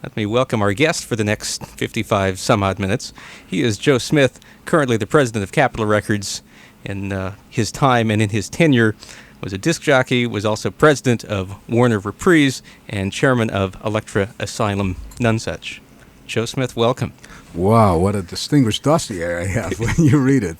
Let me welcome our guest for the next 55 some odd minutes. He is Joe Smith, currently the president of Capitol Records. In his time and in his tenure, was a disc jockey, was also president of Warner Reprise, and chairman of Elektra Asylum Nonesuch. Joe Smith, welcome. Wow, what a distinguished dossier I have when you read it.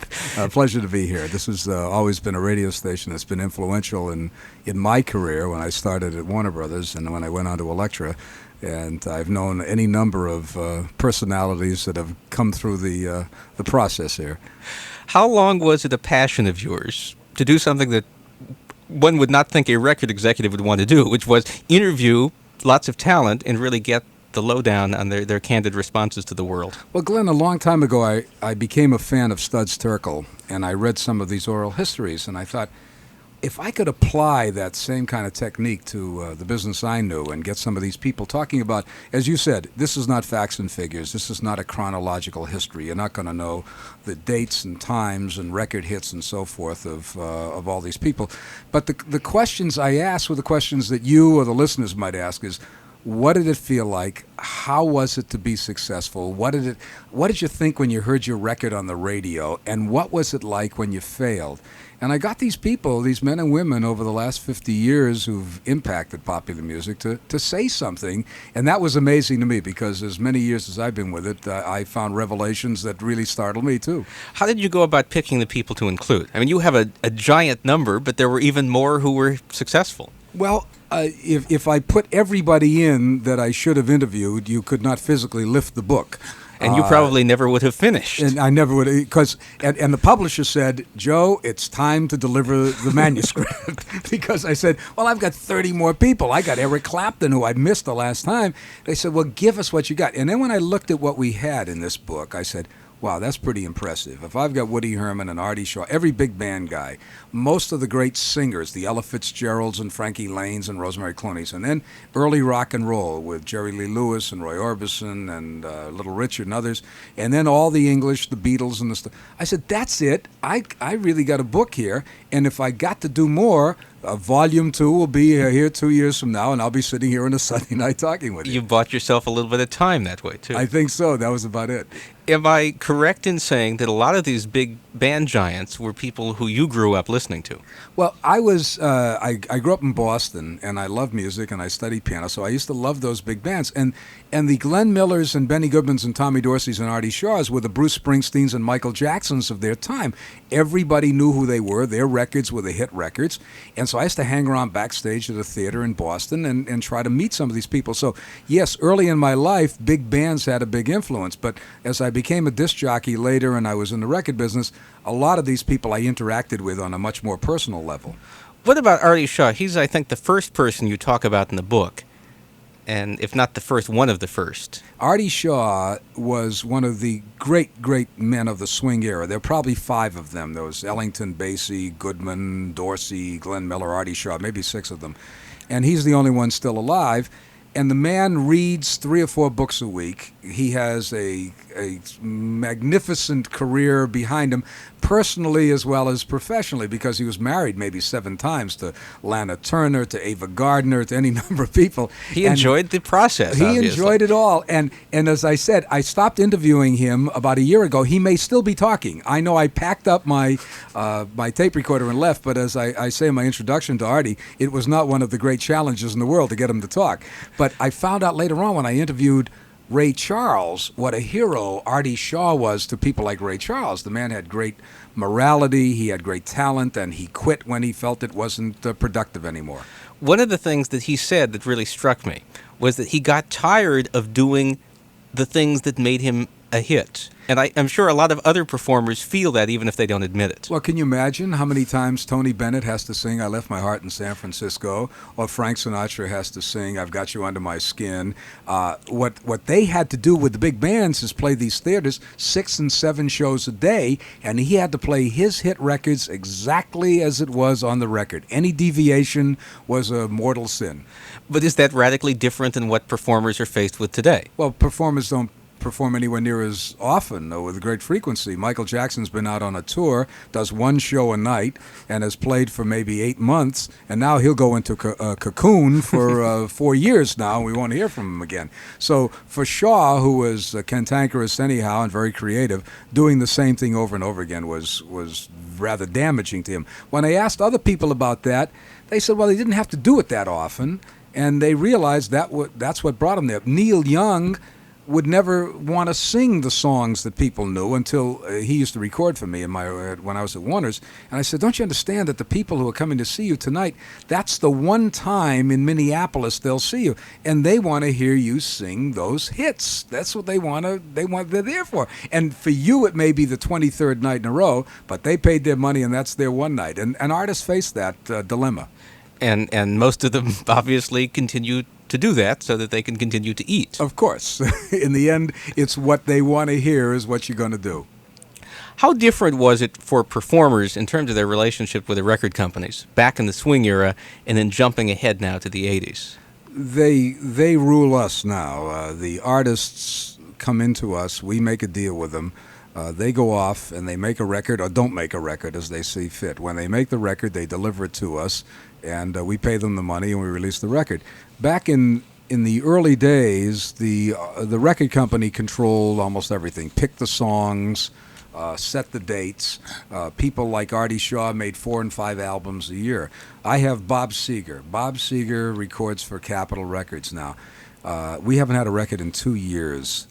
Pleasure to be here. This has always been a radio station that's been influential in my career when I started at Warner Brothers and when I went on to Elektra. And I've known any number of personalities that have come through the process here. How long was it a passion of yours to do something that one would not think a record executive would want to do, which was interview lots of talent and really get the lowdown on their candid responses to the world? Well, Glen, a long time ago, I became a fan of Studs Terkel, and I read some of these oral histories, and I thought, if I could apply that same kind of technique to the business I knew and get some of these people talking about, as you said, this is not facts and figures. This is not a chronological history. You're not going to know the dates and times and record hits and so forth of all these people. But the questions I asked were the questions that you or the listeners might ask is, what did it feel like? How was it to be successful? What did you think when you heard your record on the radio? And what was it like when you failed? And I got these people, these men and women over the last 50 years who've impacted popular music to say something. And that was amazing to me because as many years as I've been with it, I found revelations that really startled me too. How did you go about picking the people to include? I mean, you have a giant number, but there were even more who were successful. Well, if I put everybody in that I should have interviewed, you could not physically lift the book. And you probably never would have finished. And I never would, because and the publisher said, Joe, it's time to deliver the manuscript. Because I said, well, I've got 30 more people. I got Eric Clapton, who I'd missed the last time. They said, well, give us what you got. And then when I looked at what we had in this book, I said, wow, that's pretty impressive. If I've got Wooddy Herman and Artie Shaw, every big band guy, most of the great singers, the Ella Fitzgeralds and Frankie Lanes and Rosemary Clooney's, and then early rock and roll with Jerry Lee Lewis and Roy Orbison and Little Richard and others, and then all the English, the Beatles and the stuff. I said, that's it. I really got a book here, and if I got to do more, Volume 2 will be here 2 years from now, and I'll be sitting here on a Sunday night talking with you. You bought yourself a little bit of time that way, too. I think so. That was about it. Am I correct in saying that a lot of these big band giants were people who you grew up listening to? Well, I grew up in Boston, and I love music, and I studied piano, so I used to love those big bands. And the Glenn Millers and Benny Goodmans and Tommy Dorseys and Artie Shaws were the Bruce Springsteens and Michael Jacksons of their time. Everybody knew who they were. Their records were the hit records. And so I used to hang around backstage at a theater in Boston and try to meet some of these people. So, yes, early in my life, big bands had a big influence. But as I became a disc jockey later and I was in the record business, a lot of these people I interacted with on a much more personal level. What about Artie Shaw? He's, I think, the first person you talk about in the book, and if not the first, one of the first. Artie Shaw was one of the great, great men of the swing era. There were probably 5 of them. There was Ellington, Basie, Goodman, Dorsey, Glenn Miller, Artie Shaw, maybe 6 of them. And he's the only one still alive. And the man reads 3 or 4 books a week. He has a magnificent career behind him, personally as well as professionally, because he was married maybe 7 times to Lana Turner, to Ava Gardner, to any number of people. He enjoyed the process, He obviously. enjoyed it all. And as I said, I stopped interviewing him about a year ago. He may still be talking. I know I packed up my tape recorder and left, but as I say in my introduction to Artie, it was not one of the great challenges in the world to get him to talk. But I found out later on when I interviewed Ray Charles what a hero Artie Shaw was to people like Ray Charles. The man had great morality, he had great talent, and he quit when he felt it wasn't productive anymore. One of the things that he said that really struck me was that he got tired of doing the things that made him a hit. And I'm sure a lot of other performers feel that even if they don't admit it. Well, can you imagine how many times Tony Bennett has to sing I Left My Heart in San Francisco, or Frank Sinatra has to sing I've Got You Under My Skin? What they had to do with the big bands is play these theaters 6 and 7 shows a day, and he had to play his hit records exactly as it was on the record. Any deviation was a mortal sin. But is that radically different than what performers are faced with today? Well, performers don't perform anywhere near as often or with great frequency. Michael Jackson's been out on a tour, does one show a night, and has played for maybe 8 months, and now he'll go into a cocoon for 4 years now, and we won't hear from him again. So for Shaw, who was cantankerous anyhow and very creative, doing the same thing over and over again was rather damaging to him. When I asked other people about that, they said, well, he didn't have to do it that often, and they realized that's what brought him there. Neil Young would never want to sing the songs that people knew until he used to record for me when I was at Warner's. And I said, don't you understand that the people who are coming to see you tonight, that's the one time in Minneapolis they'll see you. And they want to hear you sing those hits. That's what they're there for. And for you, it may be the 23rd night in a row, but they paid their money and that's their one night. And artists face that dilemma. And most of them obviously continue to do that so that they can continue to eat. Of course. In the end, it's what they want to hear is what you're going to do. How different was it for performers in terms of their relationship with the record companies back in the swing era and then jumping ahead now to the 80s? They rule us now. The artists come into us. We make a deal with them. They go off and they make a record or don't make a record as they see fit. When they make the record, they deliver it to us, and we pay them the money and we release the record. Back in the early days, the record company controlled almost everything. Picked the songs, set the dates. People like Artie Shaw made 4 and 5 albums a year. I have Bob Seger. Bob Seger records for Capitol Records now. We haven't had a record in 2 years.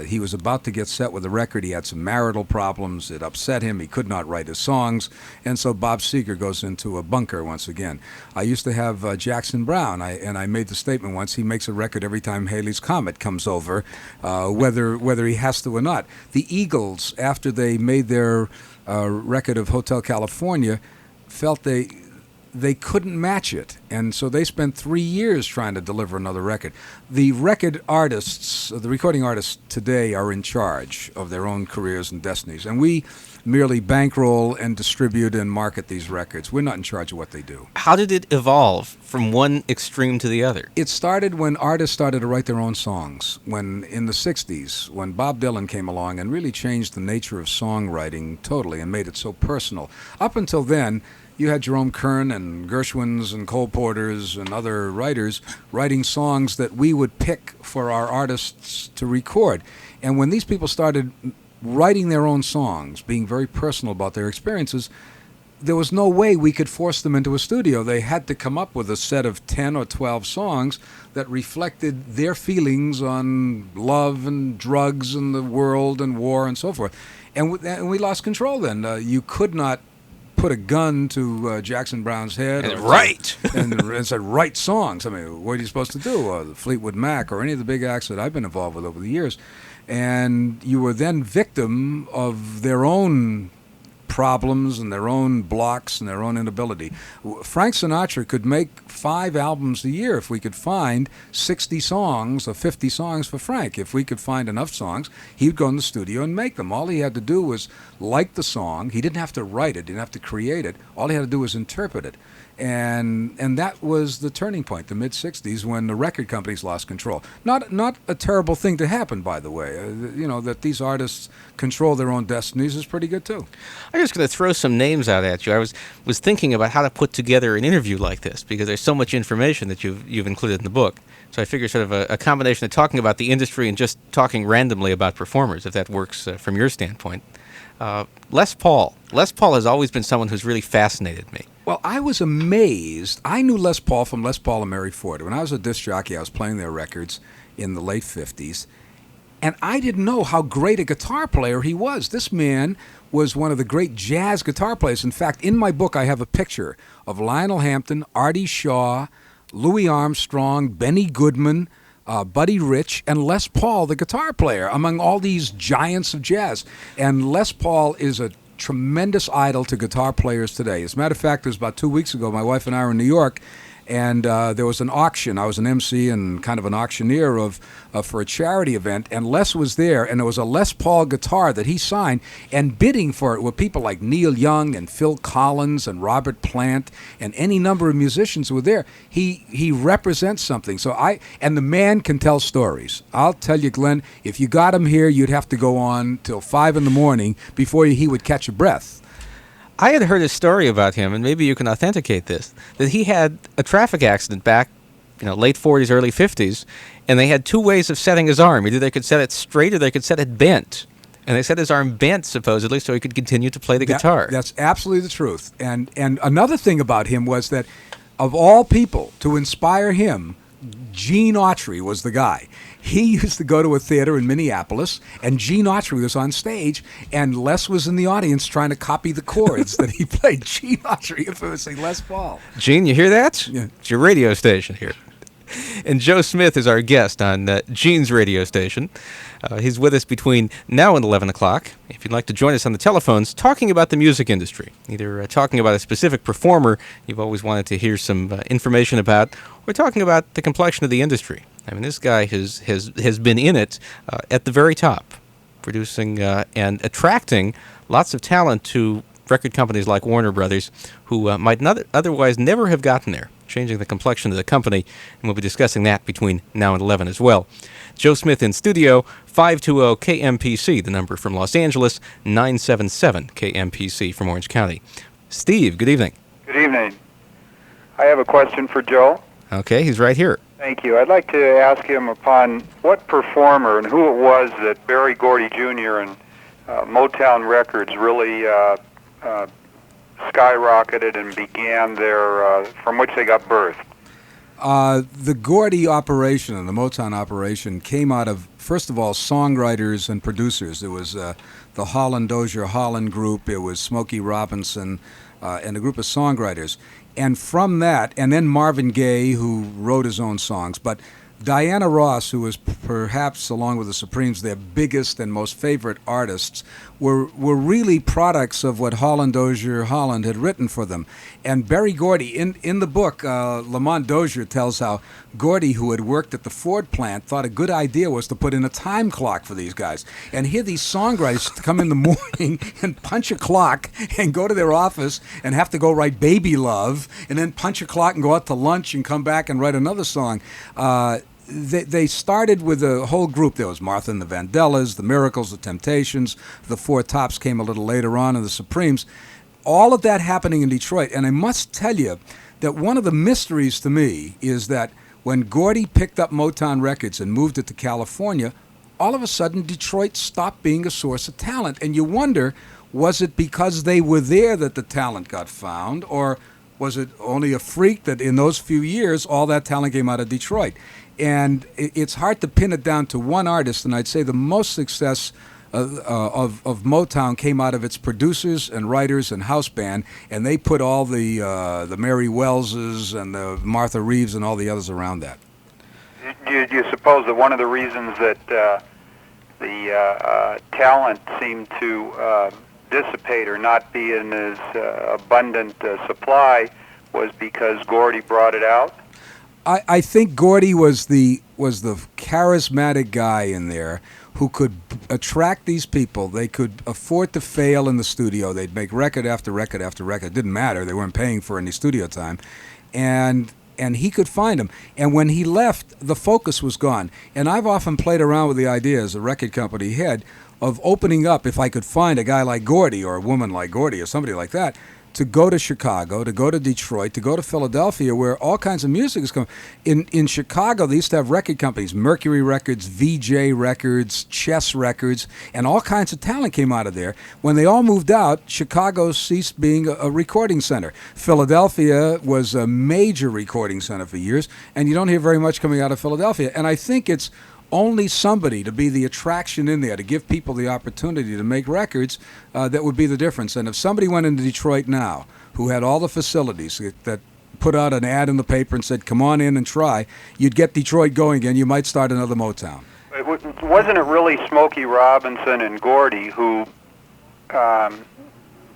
He was about to get set with a record. He had some marital problems. It upset him. He could not write his songs. And so Bob Seger goes into a bunker once again. I used to have Jackson Browne, and I made the statement once, he makes a record every time Halley's Comet comes over, whether he has to or not. The Eagles, after they made their record of Hotel California, felt they couldn't match it, and so they spent 3 years trying to deliver another record. The record artists, the recording artists today are in charge of their own careers and destinies, and we merely bankroll and distribute and market these records. We're not in charge of what they do. How did it evolve from one extreme to the other? It started when artists started to write their own songs. When in the 60s, when Bob Dylan came along and really changed the nature of songwriting totally and made it so personal. Up until then, you had Jerome Kern and Gershwins and Cole Porters and other writers writing songs that we would pick for our artists to record. And when these people started writing their own songs, being very personal about their experiences, there was no way we could force them into a studio. They had to come up with a set of 10 or 12 songs that reflected their feelings on love and drugs and the world and war and so forth. And we lost control then. You could not put a gun to Jackson Browne's head and said, write songs. I mean, what are you supposed to do? The Fleetwood Mac or any of the big acts that I've been involved with over the years. And you were then victim of their own problems and their own blocks and their own inability. Frank Sinatra could make 5 albums a year if we could find 60 songs or 50 songs for Frank. If we could find enough songs, he would go in the studio and make them. All he had to do was like the song. He didn't have to write it, didn't have to create it. All he had to do was interpret it. And that was the turning point, the mid-'60s, when the record companies lost control. Not a terrible thing to happen, by the way. That these artists control their own destinies is pretty good, too. I'm just going to throw some names out at you. I was thinking about how to put together an interview like this, because there's so much information that you've included in the book. So I figure sort of a combination of talking about the industry and just talking randomly about performers, if that works from your standpoint. Les Paul. Les Paul has always been someone who's really fascinated me. Well, I was amazed. I knew Les Paul from Les Paul and Mary Ford. When I was a disc jockey, I was playing their records in the late 50s, and I didn't know how great a guitar player he was. This man was one of the great jazz guitar players. In fact, in my book, I have a picture of Lionel Hampton, Artie Shaw, Louis Armstrong, Benny Goodman, Buddy Rich, and Les Paul, the guitar player, among all these giants of jazz. And Les Paul is a tremendous idol to guitar players today. As a matter of fact, it was about 2 weeks ago, my wife and I were in New York, And there was an auction. I was an MC and kind of an auctioneer for a charity event, and Les was there, and there was a Les Paul guitar that he signed, and bidding for it were people like Neil Young and Phil Collins and Robert Plant and any number of musicians were there. He represents something. And the man can tell stories. I'll tell you, Glenn, if you got him here, you'd have to go on till 5 in the morning before he would catch a breath. I had heard a story about him, and maybe you can authenticate this, that he had a traffic accident back, late 40s, early 50s, and they had two ways of setting his arm. Either they could set it straight or they could set it bent. And they set his arm bent, supposedly, so he could continue to play the guitar. That's absolutely the truth. And another thing about him was that, of all people, to inspire him, Gene Autry was the guy. He used to go to a theater in Minneapolis, and Gene Autry was on stage, and Les was in the audience trying to copy the chords that he played. Gene Autry influencing Les Paul. Gene, you hear that? Yeah. It's your radio station here. And Joe Smith is our guest on Gene's radio station. He's with us between now and 11 o'clock. If you'd like to join us on the telephones, talking about the music industry, either talking about a specific performer you've always wanted to hear some information about, or talking about the complexion of the industry. I mean, this guy has been in it at the very top, producing and attracting lots of talent to record companies like Warner Brothers, who might not otherwise never have gotten there, changing the complexion of the company, and we'll be discussing that between now and 11 as well. Joe Smith in studio, 520-KMPC, the number from Los Angeles, 977-KMPC from Orange County. Steve, good evening. Good evening. I have a question for Joe. Okay, he's right here. Thank you. I'd like to ask him upon what performer and who it was that Berry Gordy Jr. and Motown Records really skyrocketed and began their, from which they got birth. The Gordy operation and the Motown operation came out of, first of all, songwriters and producers. There was the Holland Dozier Holland group, it was Smokey Robinson, and a group of songwriters. And from that, and then Marvin Gaye, who wrote his own songs, but Diana Ross, who was perhaps, along with the Supremes, their biggest and most favorite artists, were really products of what Holland Dozier Holland had written for them. And Berry Gordy, in the book, Lamont Dozier tells how Gordy, who had worked at the Ford plant, thought a good idea was to put in a time clock for these guys. And here these songwriters come in the morning and punch a clock and go to their office and have to go write Baby Love, and then punch a clock and go out to lunch and come back and write another song. They started with a whole group. There was Martha and the Vandellas, the Miracles, the Temptations. The Four Tops came a little later on, and the Supremes. All of that happening in Detroit. And I must tell you that one of the mysteries to me is that when Gordy picked up Motown Records and moved it to California, all of a sudden Detroit stopped being a source of talent. And you wonder, was it because they were there that the talent got found, or was it only a freak that in those few years all that talent came out of Detroit? And it's hard to pin it down to one artist, and I'd say the most success of Motown came out of its producers and writers and house band, and they put all the Mary Wellses and the Martha Reeves and all the others around that. Do you suppose that one of the reasons that the talent seemed to dissipate or not be in as abundant supply was because Gordy brought it out? I think Gordy was the charismatic guy in there who could attract these people. They could afford to fail in the studio. They'd make record after record after record. It didn't matter. They weren't paying for any studio time. And he could find them. And when he left, the focus was gone. And I've often played around with the idea as a record company head of opening up, if I could find a guy like Gordy or a woman like Gordy or somebody like that, to go to Chicago, to go to Detroit, to go to Philadelphia, where all kinds of music is coming. In Chicago, they used to have record companies, Mercury Records, VJ Records, Chess Records, and all kinds of talent came out of there. When they all moved out, Chicago ceased being a recording center. Philadelphia was a major recording center for years, and you don't hear very much coming out of Philadelphia. And I think it's only somebody to be the attraction in there, to give people the opportunity to make records, that would be the difference. And if somebody went into Detroit now who had all the facilities that put out an ad in the paper and said, come on in and try, you'd get Detroit going again. You might start another Motown. Wasn't it really Smokey Robinson and Gordy who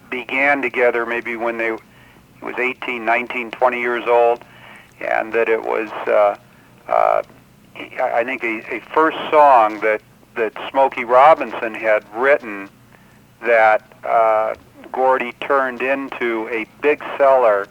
began together maybe when they was 18, 19, 20 years old, and that it was, I think, a first song that Smokey Robinson had written that Gordy turned into a big seller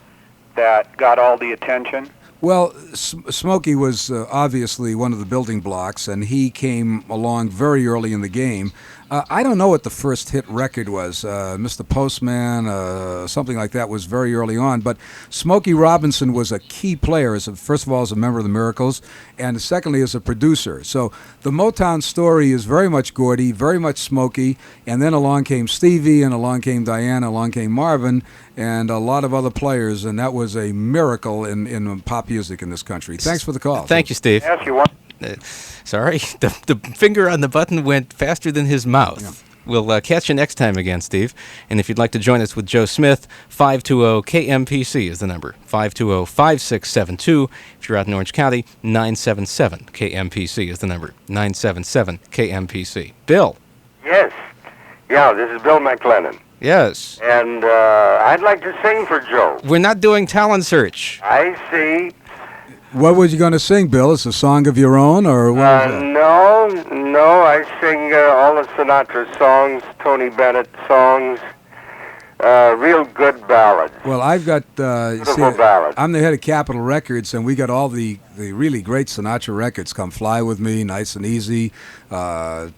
that got all the attention. Well, Smokey was obviously one of the building blocks, and he came along very early in the game. I don't know what the first hit record was. Mr. Postman, something like that was very early on. But Smokey Robinson was a key player, first of all, as a member of the Miracles, and secondly, as a producer. So the Motown story is very much Gordy, very much Smokey, and then along came Stevie, and along came Diana, along came Marvin, and a lot of other players, and that was a miracle in pop music in this country. Thanks for the call. Thank you, Steve. Ask you one. Sorry, the finger on the button went faster than his mouth. Yeah. We'll catch you next time again, Steve. And if you'd like to join us with Joe Smith, 520-KMPC is the number. 520-5672. If you're out in Orange County, 977-KMPC is the number. 977-KMPC. Bill. Yes. Yeah, this is Bill McLennan. Yes. And I'd like to sing for Joe. We're not doing talent search. I see. What was you going to sing, Bill? Is a song of your own, or what was that? No, I sing all of Sinatra songs, Tony Bennett songs, real good ballads. Well, I've got, Beautiful ballads. I'm the head of Capitol Records, and we got all the really great Sinatra records. Come Fly With Me, Nice and Easy, and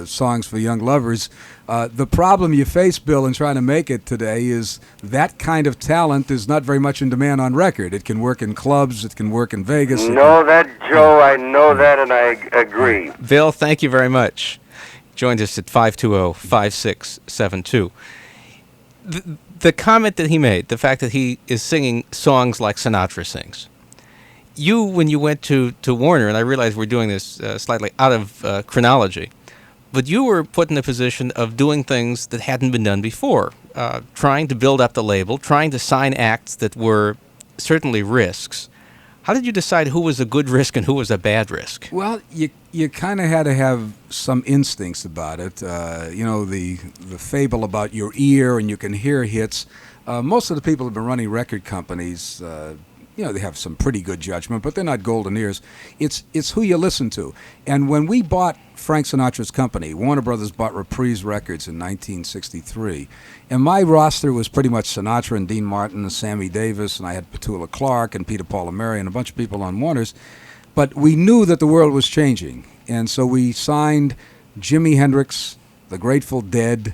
songs for young lovers. The problem you face, Bill, in trying to make it today is that kind of talent is not very much in demand on record. It can work in clubs, it can work in Vegas. Know that, Joe, I know that, and I agree. Bill, thank you very much. Joined us at 520-5672. The comment that he made, the fact that he is singing songs like Sinatra sings. You, when you went to Warner, and I realize we're doing this slightly out of chronology, but you were put in a position of doing things that hadn't been done before, trying to build up the label, trying to sign acts that were certainly risks. How did you decide who was a good risk and who was a bad risk? Well, you kind of had to have some instincts about it. The fable about your ear and you can hear hits. Most of the people who have been running record companies, they have some pretty good judgment, but they're not golden ears. It's who you listen to. And when we bought Frank Sinatra's company, Warner Brothers bought Reprise Records in 1963, and my roster was pretty much Sinatra and Dean Martin and Sammy Davis, and I had Petula Clark and Peter Paul and Mary and a bunch of people on Warner's. But we knew that the world was changing, and so we signed Jimi Hendrix, the Grateful Dead,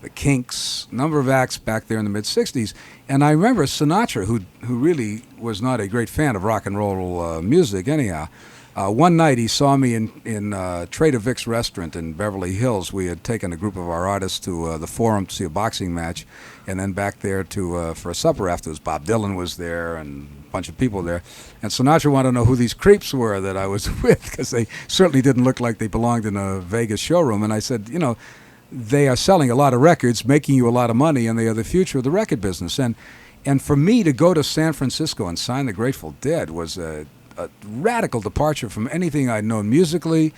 the Kinks, a number of acts back there in the mid-'60s. And I remember Sinatra, who really was not a great fan of rock and roll music anyhow. One night he saw me in Trader Vic's restaurant in Beverly Hills. We had taken a group of our artists to the Forum to see a boxing match, and then back there for a supper afterwards. Bob Dylan was there and a bunch of people there. And Sinatra wanted to know who these creeps were that I was with, because they certainly didn't look like they belonged in a Vegas showroom. And I said, they are selling a lot of records, making you a lot of money, and they are the future of the record business. And for me to go to San Francisco and sign the Grateful Dead was a radical departure from anything I'd known musically,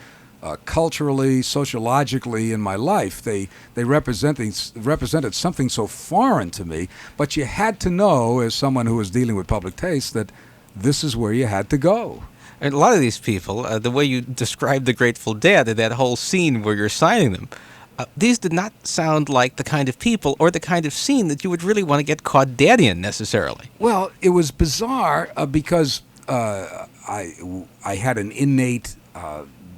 culturally, sociologically in my life. They represented something so foreign to me, but you had to know, as someone who was dealing with public taste, that this is where you had to go. And a lot of these people, the way you described the Grateful Dead, that whole scene where you're signing them, these did not sound like the kind of people or the kind of scene that you would really want to get caught dead in necessarily. Well, it was bizarre because I had an innate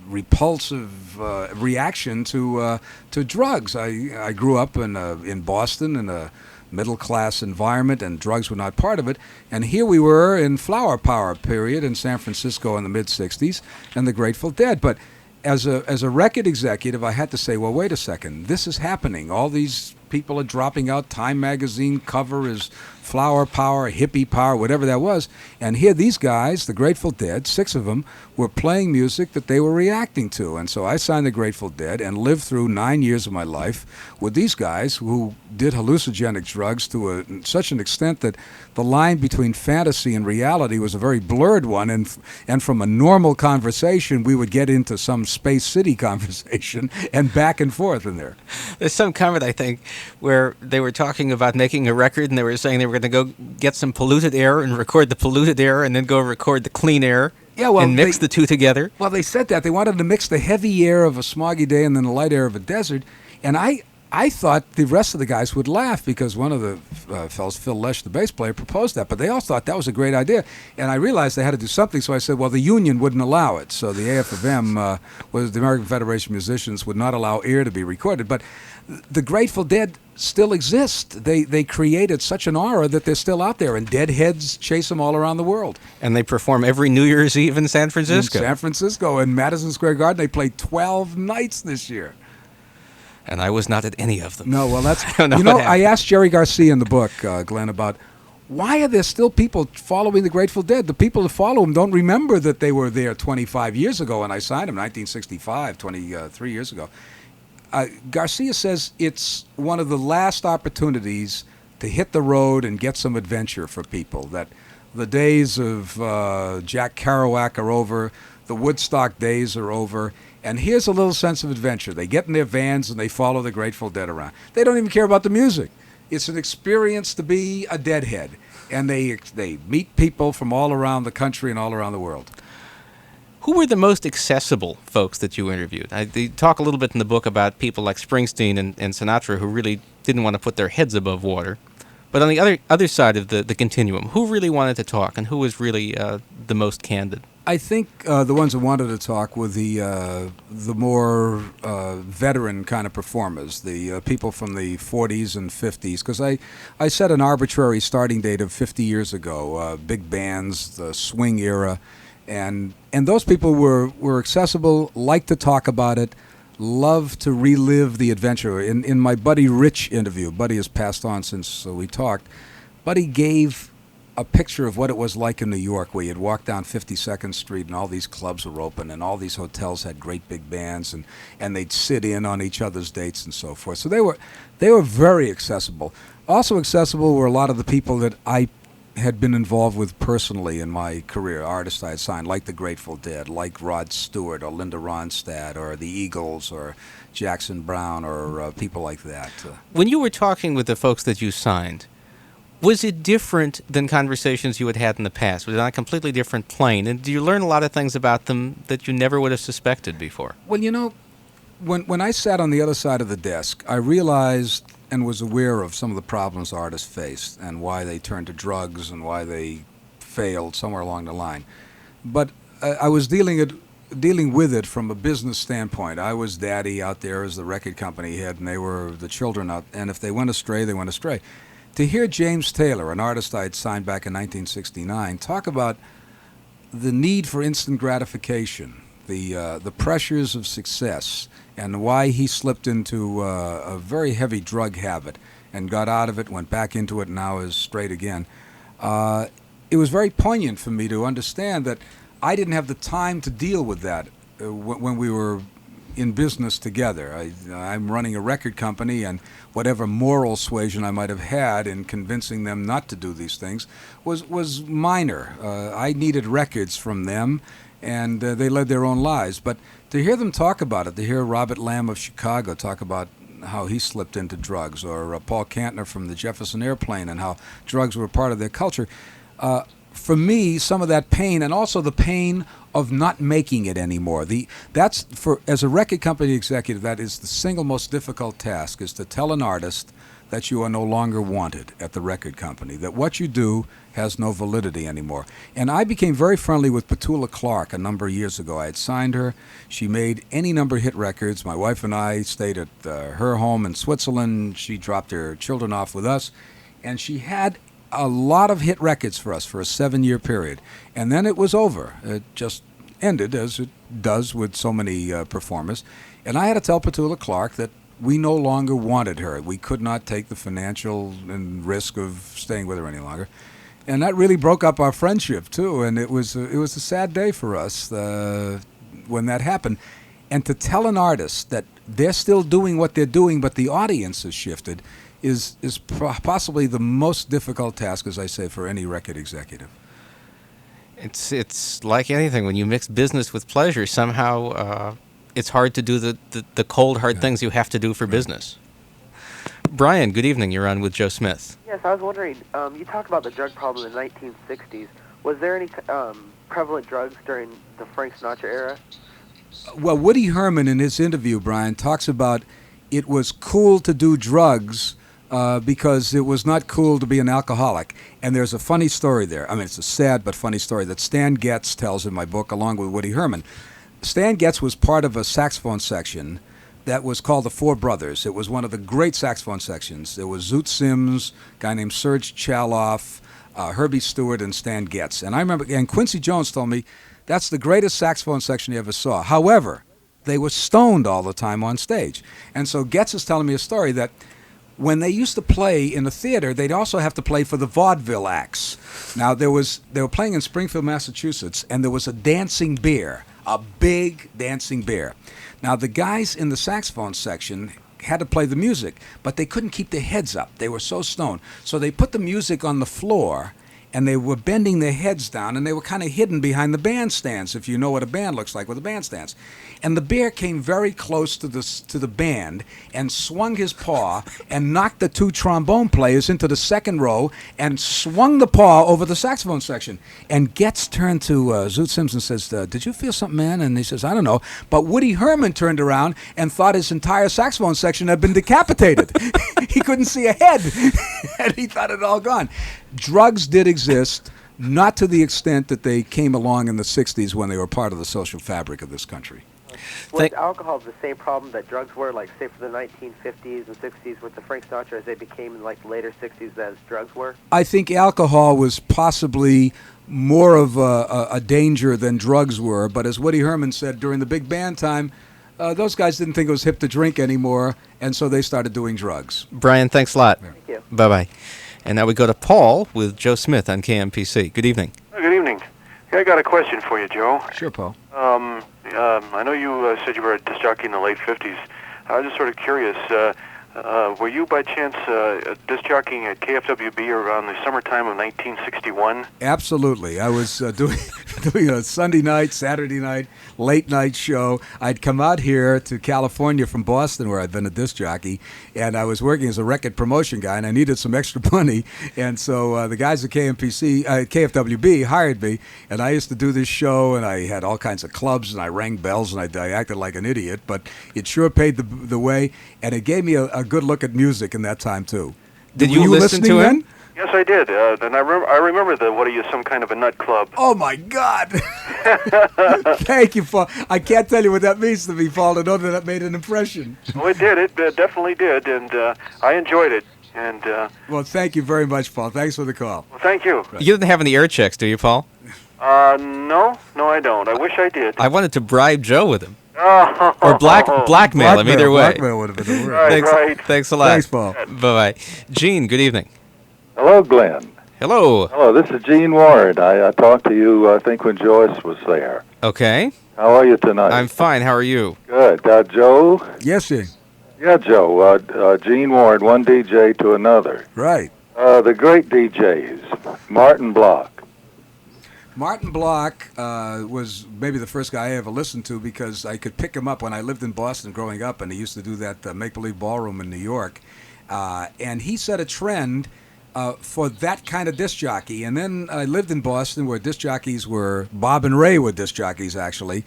repulsive reaction to drugs. I grew up in Boston in a middle-class environment, and drugs were not part of it. And here we were in flower power period in San Francisco in the mid-'60s, and the Grateful Dead. But as a record executive, I had to say, well, wait a second, this is happening. All these people are dropping out. Time magazine cover is flower power, hippie power, whatever that was. And here these guys, the Grateful Dead, 6 of them, were playing music that they were reacting to. And so I signed the Grateful Dead and lived through 9 years of my life with these guys who did hallucinogenic drugs to such an extent that the line between fantasy and reality was a very blurred one. And from a normal conversation, we would get into some Space City conversation and back and forth in there. There's some comment, I think, where they were talking about making a record, and they were saying they were were going to go get some polluted air and record the polluted air and then go record the clean air and mix the two together. Well, they said that. They wanted to mix the heavy air of a smoggy day and then the light air of a desert. And I thought the rest of the guys would laugh because one of the fellows, Phil Lesh, the bass player, proposed that. But they all thought that was a great idea. And I realized they had to do something, so I said, well, the union wouldn't allow it. So the AFM, was the American Federation of Musicians, would not allow air to be recorded. But the Grateful Dead still exist. They created such an aura that they're still out there, and Deadheads chase them all around the world. And they perform every New Year's Eve in San Francisco. In San Francisco, in Madison Square Garden, they played 12 nights this year. And I was not at any of them. No, well, that's... I don't know I asked Jerry Garcia in the book, Glenn, about why are there still people following the Grateful Dead? The people that follow them don't remember that they were there 25 years ago, and I signed them in 1965, 23 years ago. Garcia says it's one of the last opportunities to hit the road and get some adventure for people, that the days of Jack Kerouac are over, the Woodstock days are over, and here's a little sense of adventure. They get in their vans and they follow the Grateful Dead around. They don't even care about the music. It's an experience to be a Deadhead, and they meet people from all around the country and all around the world. Who were the most accessible folks that you interviewed? They talk a little bit in the book about people like Springsteen and Sinatra who really didn't want to put their heads above water. But on the other side of the continuum, who really wanted to talk and who was really the most candid? I think the ones that wanted to talk were the more veteran kind of performers, the people from the 40s and 50s, because I set an arbitrary starting date of 50 years ago, big bands, the swing era, and those people were accessible, liked to talk about it, loved to relive the adventure. In my Buddy Rich interview, Buddy has passed on since we talked, Buddy gave a picture of what it was like in New York, where you'd walk down 52nd Street and all these clubs were open and all these hotels had great big bands and they'd sit in on each other's dates and so forth. So they were very accessible. Also accessible were a lot of the people that I had been involved with personally in my career, artists I had signed, like the Grateful Dead, like Rod Stewart or Linda Ronstadt or the Eagles or Jackson Browne or people like that. When you were talking with the folks that you signed, was it different than conversations you had had in the past? Was it on a completely different plane? And do you learn a lot of things about them that you never would have suspected before? Well, when I sat on the other side of the desk, I realized and was aware of some of the problems artists faced and why they turned to drugs and why they failed somewhere along the line. But I was dealing with it from a business standpoint. I was daddy out there as the record company head, and they were the children out. And if they went astray, they went astray. To hear James Taylor, an artist I had signed back in 1969, talk about the need for instant gratification, the pressures of success, and why he slipped into a very heavy drug habit and got out of it, went back into it, and now is straight again. It was very poignant for me to understand that I didn't have the time to deal with that when we were in business together. I'm running a record company, and whatever moral suasion I might have had in convincing them not to do these things was minor. I needed records from them, and they led their own lives. But to hear them talk about it, to hear Robert Lamb of Chicago talk about how he slipped into drugs, or Paul Kantner from the Jefferson Airplane and how drugs were part of their culture, for me, some of that pain, and also the pain of not making it anymore. As a record company executive, that is the single most difficult task, is to tell an artist that you are no longer wanted at the record company, that what you do has no validity anymore. And I became very friendly with Petula Clark a number of years ago. I had signed her. She made any number of hit records. My wife and I stayed at her home in Switzerland. She dropped her children off with us, and she had a lot of hit records for us for a 7-year period. And then it was over. It just ended, as it does with so many performers. And I had to tell Petula Clark that we no longer wanted her. We could not take the financial and risk of staying with her any longer. And that really broke up our friendship, too. And it was a sad day for us when that happened. And to tell an artist that they're still doing what they're doing, but the audience has shifted, is possibly the most difficult task, as I say, for any record executive. It's like anything. When you mix business with pleasure, somehow it's hard to do the cold, hard things you have to do for business. Brian, good evening. You're on with Joe Smith. Yes, I was wondering, you talked about the drug problem in the 1960s. Was there any prevalent drugs during the Frank Sinatra era? Well, Wooddy Herman in his interview, Brian, talks about it was cool to do drugs because it was not cool to be an alcoholic. And there's a funny story there. I mean, it's a sad but funny story that Stan Getz tells in my book along with Wooddy Herman. Stan Getz was part of a saxophone section that was called the Four Brothers. It was one of the great saxophone sections. There was Zoot Sims, a guy named Serge Chaloff, Herbie Stewart, and Stan Getz. And I remember, and Quincy Jones told me, that's the greatest saxophone section he ever saw. However, they were stoned all the time on stage. And so Getz is telling me a story that when they used to play in the theater, they'd also have to play for the vaudeville acts. Now, they were playing in Springfield, Massachusetts, and there was a dancing bear, a big dancing bear. Now, the guys in the saxophone section had to play the music, but they couldn't keep their heads up. They were so stoned. So they put the music on the floor, and they were bending their heads down, and they were kind of hidden behind the bandstands, if you know what a band looks like with the bandstands. And the bear came very close to the band and swung his paw and knocked the two trombone players into the second row and swung the paw over the saxophone section. And Getz turned to Zoot Sims and says, did you feel something, man? And he says, I don't know. But Wooddy Herman turned around and thought his entire saxophone section had been decapitated. He couldn't see ahead, and he thought it had all gone. Drugs did exist, not to the extent that they came along in the 60s when they were part of the social fabric of this country. Was alcohol the same problem that drugs were, like, say, for the 1950s and 60s with the Frank Sinatra as they became in, like, the later 60s as drugs were? I think alcohol was possibly more of a danger than drugs were, but as Woody Herman said, during the big band time, those guys didn't think it was hip to drink anymore, and so they started doing drugs. Brian, thanks a lot. Yeah. Thank you. Bye-bye. And now we go to Paul with Joe Smith on KMPC. Good evening. Good evening. Hey, I got a question for you, Joe. Sure, Paul. I know you said you were a disc jockey in the late 50s. I was just sort of curious. Were you by chance disc jockeying at KFWB around the summertime of 1961? Absolutely. I was doing a Sunday night, Saturday night, late night show. I'd come out here to California from Boston, where I'd been a disc jockey, and I was working as a record promotion guy, and I needed some extra money. And so the guys at KFWB hired me, and I used to do this show, and I had all kinds of clubs, and I rang bells, and I acted like an idiot, but it sure paid the way, and it gave me a good look at music in that time, too. Did you listen to him? Yes, I did. And I remember the what are you, some kind of a nut club? Oh, my God. Thank you, Paul. I can't tell you what that means to me, Paul, to know that that made an impression. Oh, it did. It definitely did, and I enjoyed it. And well, thank you very much, Paul. Thanks for the call. well, thank you. You didn't have any air checks, do you, Paul? No, I don't. I wish I did. I wanted to bribe Joe with him. Oh. Or blackmail him, either way. Blackmail would have been the word. Right, right. Thanks a lot. Thanks, Paul. Bye-bye. Gene, good evening. Hello, Glenn. Hello. Hello, this is Gene Ward. I talked to you, I think, when Joyce was there. Okay. How are you tonight? I'm fine. How are you? Good. Joe? Yes, Gene. Yeah, Joe. Gene Ward, one DJ to another. Right. The great DJs, Martin Block. Martin Block was maybe the first guy I ever listened to because I could pick him up when I lived in Boston growing up, and he used to do that make-believe ballroom in New York. And he set a trend for that kind of disc jockey. And then I lived in Boston where disc jockeys were, Bob and Ray were disc jockeys, actually.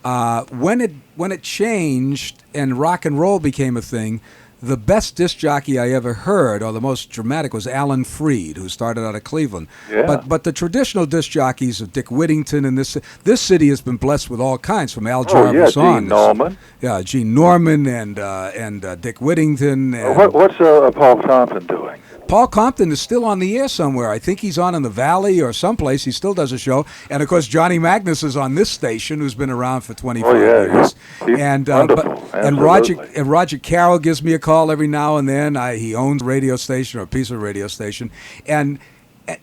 When it changed and rock and roll became a thing, the best disc jockey I ever heard, or the most dramatic, was Alan Freed, who started out of Cleveland. Yeah. But the traditional disc jockeys of Dick Whittington and this city has been blessed with all kinds, from Al Jarvis on. Gene Norman. Yeah, Gene Norman and Dick Whittington. And What's Paul Compton doing? Paul Compton is still on the air somewhere. I think he's on in the Valley or someplace. He still does a show. And, of course, Johnny Magnus is on this station, who's been around for 25 years. He's and wonderful. and Roger Carroll gives me a call every now and then. He owns a radio station or a piece of a radio station. And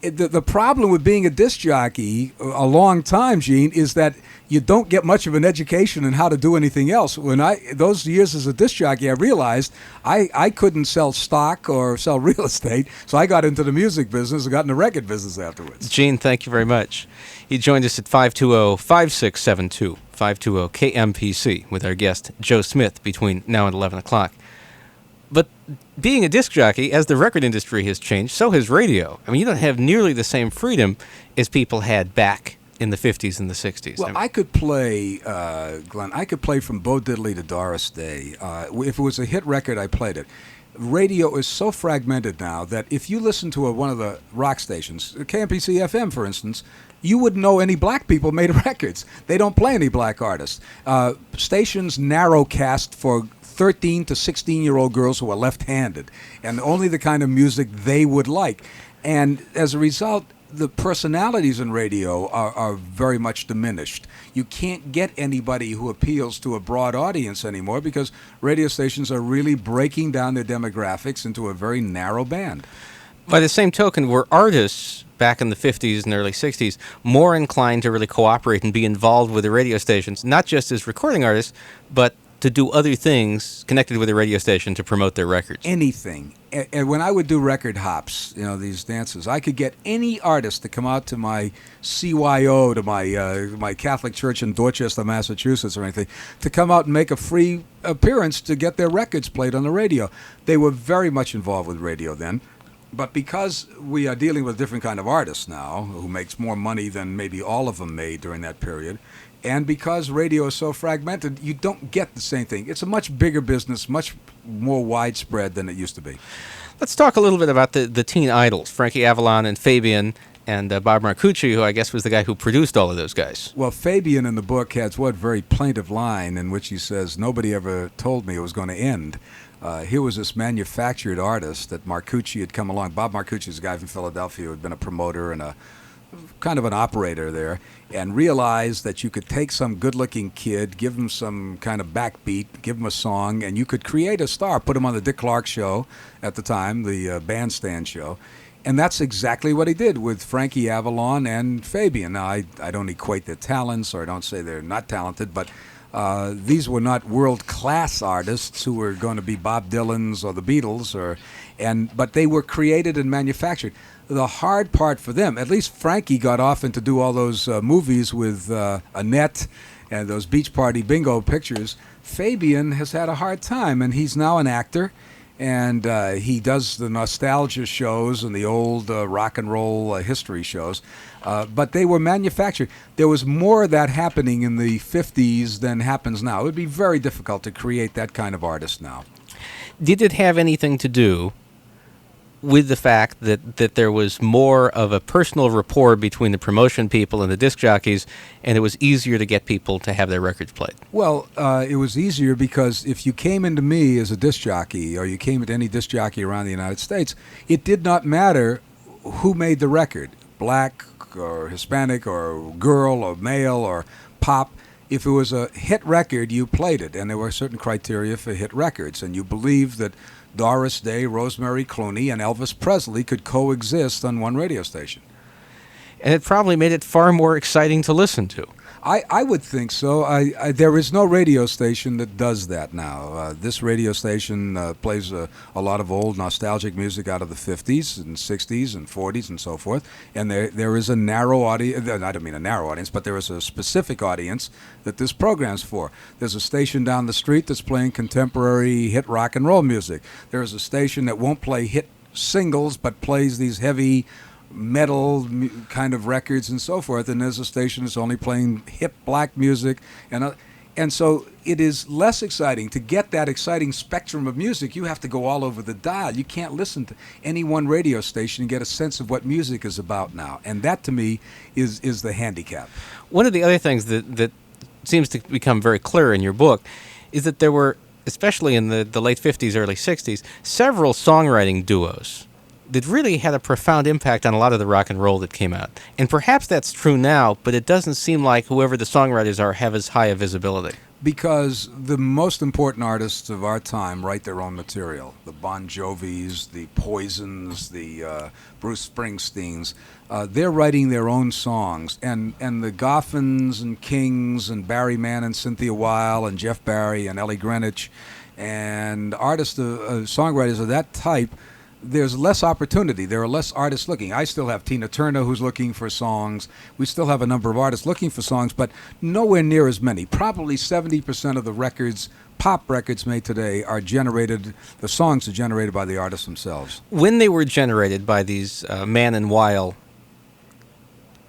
the problem with being a disc jockey a long time, Gene, is that you don't get much of an education in how to do anything else. When those years as a disc jockey, I realized I couldn't sell stock or sell real estate, so I got into the music business and got in the record business afterwards. Gene, thank you very much. He joined us at 520-5672, 520-KMPC, with our guest, Joe Smith, between now and 11 o'clock. But being a disc jockey, as the record industry has changed, so has radio. I mean, you don't have nearly the same freedom as people had back in the 50s and the 60s. Well, I could play, Glenn, I could play from Bo Diddley to Doris Day. If it was a hit record, I played it. Radio is so fragmented now that if you listen to one of the rock stations, KMPC FM, for instance, you wouldn't know any black people made records. They don't play any black artists. Stations narrowcast for 13 to 16-year-old girls who are left-handed, and only the kind of music they would like. And as a result, the personalities in radio are very much diminished. You can't get anybody who appeals to a broad audience anymore because radio stations are really breaking down their demographics into a very narrow band. By the same token, were artists back in the 50s and early 60s more inclined to really cooperate and be involved with the radio stations, not just as recording artists, but to do other things connected with the radio station to promote their records? Anything. And when I would do record hops, these dances, I could get any artist to come out to my CYO, to my Catholic church in Dorchester, Massachusetts, or anything, to come out and make a free appearance to get their records played on the radio. They were very much involved with radio then. But because we are dealing with a different kind of artists now, who makes more money than maybe all of them made during that period, and because radio is so fragmented, you don't get the same thing. It's a much bigger business, much more widespread than it used to be. Let's talk a little bit about the teen idols, Frankie Avalon and Fabian, and Bob Marcucci, who I guess was the guy who produced all of those guys. Well, Fabian in the book has one very plaintive line in which he says, "Nobody ever told me it was going to end." Here was this manufactured artist that Marcucci had come along. Bob Marcucci is a guy from Philadelphia who had been a promoter and a kind of an operator there, and realized that you could take some good-looking kid, give him some kind of backbeat, give him a song, and you could create a star, put him on the Dick Clark show at the time, the bandstand show. And that's exactly what he did with Frankie Avalon and Fabian. Now, I don't equate their talents, or I don't say they're not talented, but these were not world-class artists who were going to be Bob Dylan's or the Beatles, but they were created and manufactured. The hard part for them, at least Frankie got off into do all those movies with Annette and those beach party bingo pictures. Fabian has had a hard time, and he's now an actor, and he does the nostalgia shows and the old rock and roll history shows. But they were manufactured. There was more of that happening in the 50s than happens now. It would be very difficult to create that kind of artist now. Did it have anything to do with the fact that there was more of a personal rapport between the promotion people and the disc jockeys, and it was easier to get people to have their records played? Well, it was easier because if you came into me as a disc jockey, or you came into any disc jockey around the United States, it did not matter who made the record, black or Hispanic or girl or male or pop. If it was a hit record, you played it, and there were certain criteria for hit records, and you believed that Doris Day, Rosemary Clooney, and Elvis Presley could coexist on one radio station. And it probably made it far more exciting to listen to. I would think so. There is no radio station that does that now. This radio station plays a lot of old nostalgic music out of the 50s and 60s and 40s and so forth. And there is a narrow audience, I don't mean a narrow audience, but there is a specific audience that this program's for. There's a station down the street that's playing contemporary hit rock and roll music. There's a station that won't play hit singles but plays these heavy metal kind of records and so forth, and there's a station that's only playing hip black music, and so it is less exciting. To get that exciting spectrum of music, you have to go all over the dial. You can't listen to any one radio station and get a sense of what music is about now, and that to me is the handicap. One of the other things that seems to become very clear in your book is that there were, especially in the late 50s, early 60s, several songwriting duos that really had a profound impact on a lot of the rock and roll that came out. And perhaps that's true now, but it doesn't seem like whoever the songwriters are have as high a visibility. Because the most important artists of our time write their own material. The Bon Jovis, the Poisons, the Bruce Springsteens, they're writing their own songs. And the Goffins and Kings and Barry Mann and Cynthia Weil and Jeff Barry and Ellie Greenwich and artists, songwriters of that type, there's less opportunity. There are less artists looking. I still have Tina Turner who's looking for songs. We still have a number of artists looking for songs, but nowhere near as many. Probably 70% of the records pop records made today are generated, the songs are generated by the artists themselves. When they were generated by these man and while